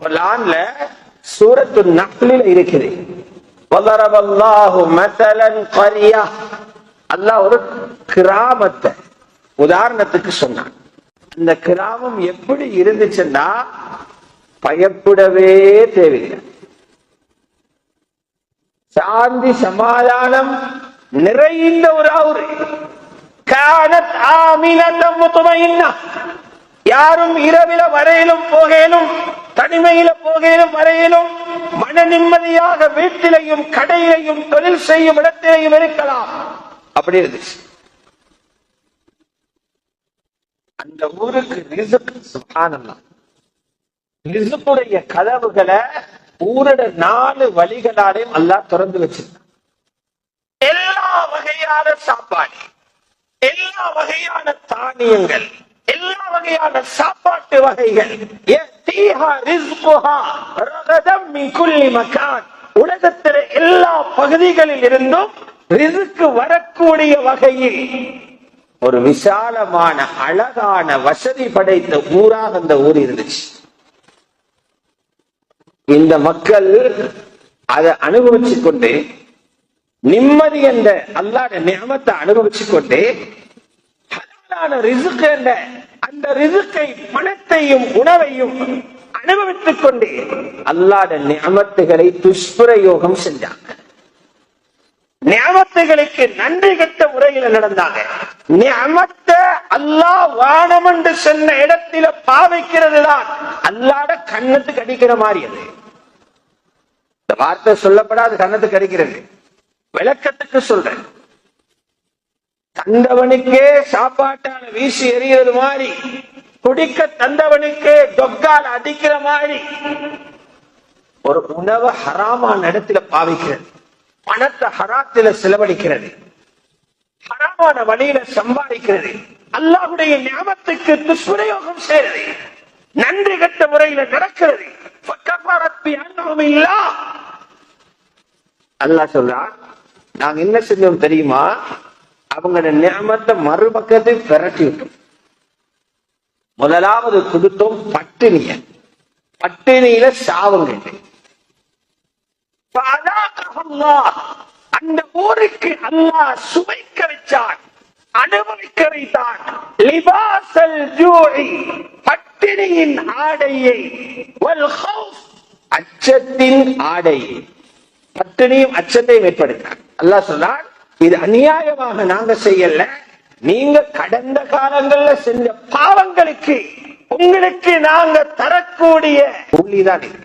குர்ஆன்ல சூரத்து நஹ்லில் இருக்குது. வதரபல்லாஹு மஸலன் கரியா, அல்லாஹ் ஒரு கிராமத்தை உதாரணத்துக்கு சொன்னான். அந்த கிராமம் எப்படி இருந்துச்சுன்னா பயப்படவே தேவையில்லை, சாந்தி சமாதானம் நிறைந்த ஒரு ஊர். கானத் ஆமினத்தம் முத்மஇன்னா, யாரும் இரவில வரையிலும் போகலும் தனிமையில போகலும் வரையிலும் மன நிம்மதியாக வீட்டிலையும் கடையிலையும் தொழில் செய்யும் இடத்திலையும் இருக்கலாம். அப்படி இருந்துச்சு. அந்த ஊருக்கு ரிஸ்க், சுப்ஹானல்லாஹ், ரிஸ்குடைய கதவுகளை ஊரோட 4 வழிகளாலையும் அல்லாஹ் திறந்து வச்சிருந்தான். எல்லா வகையான சாப்பாடு, எல்லா வகையான தானியங்கள், எல்லா வகையான சாப்பாட்டு வகைகள், உலகத்தில எல்லா பகுதிகளில் இருந்தும் ரிஸ்க் வரக்கூடிய வகையில் ஒரு விசாலமான அழகான வசதி படைத்த ஊராக அந்த ஊர் இருந்துச்சு. இந்த மக்கள் அதை அனுபவிச்சு கொண்டு நிம்மதி என்ற அல்லாஹ்வுடைய நிஅமத்தை அனுபவிச்சு கொண்டு ஹலாலான ரிஸ்க் என்ற அந்த ரிஸ்கை, பணத்தையும் உணவையும் அனுபவித்துக் கொண்டு அல்லாஹ்வுடைய நிஅமத்துகளை துஷ்பிரயோகம் செஞ்சாங்க. நிஅமத்துகளுக்கு நன்றி கெட்ட முறையில் நடந்தாங்க. நிஅமத்தை அல்லாஹ் வானம் என்று சொன்ன இடத்தில பாவிக்கிறது தான் அல்லாஹ்வுடைய கண்ணத்துக்கு அடிக்கிற மாதிரி. அது இந்த வார்த்தை சொல்லப்படாது, கண்ணத்துக்கு அடிக்கிறது. விளக்கத்துக்கு சொல்றேன். தந்தவனுக்கே சாப்பாட்டால வீசி எறிகிறது மாதிரி, குடிக்க தந்தவனுக்கே தொக்கால் அடிக்கிற மாதிரி ஒரு உணவை ஹராமான இடத்துல பாவிக்கிறது, பணத்தை ஹராத்தில செலவழிக்கிறது, ஹராமான வழியில சம்பாதிக்கிறது, அல்லாஹ்வுடைய நிஅமத்துக்கு துஷ்பிரயோகம் செய்யறது, நன்றி கெட்ட முறையில நடக்கிறது. அல்லாஹ் சொல்றான், நாங்க என்ன செஞ்சோம் தெரியுமா? அவங்களோட நிஅமத்தை மறுபக்கத்தை பெரட்டி விட்டோம். முதலாவது கொடுத்தோம் பட்டினிய, பட்டினியில சாவுங்க. அந்த ஊருக்கு அல்லாஹ் சுவைக்க வைச்சான், அனுபவிக்க வைத்தான். லிபாசல் ஜூஇ, பட்டினியின் ஆடையை, வல் ஹௌஃப், அச்சத்தின் ஆடையை, பட்டினியும் அச்சத்தையும் ஏற்படுத்தினான். அல்லாஹ் சொன்னான், இது அநியாயமாக நாங்க செய்யல, நீங்க கடந்த காலங்கள்ல செஞ்ச பாவங்களுக்கு உங்களுக்கு நாங்க தரக்கூடிய கூலிதான் இது.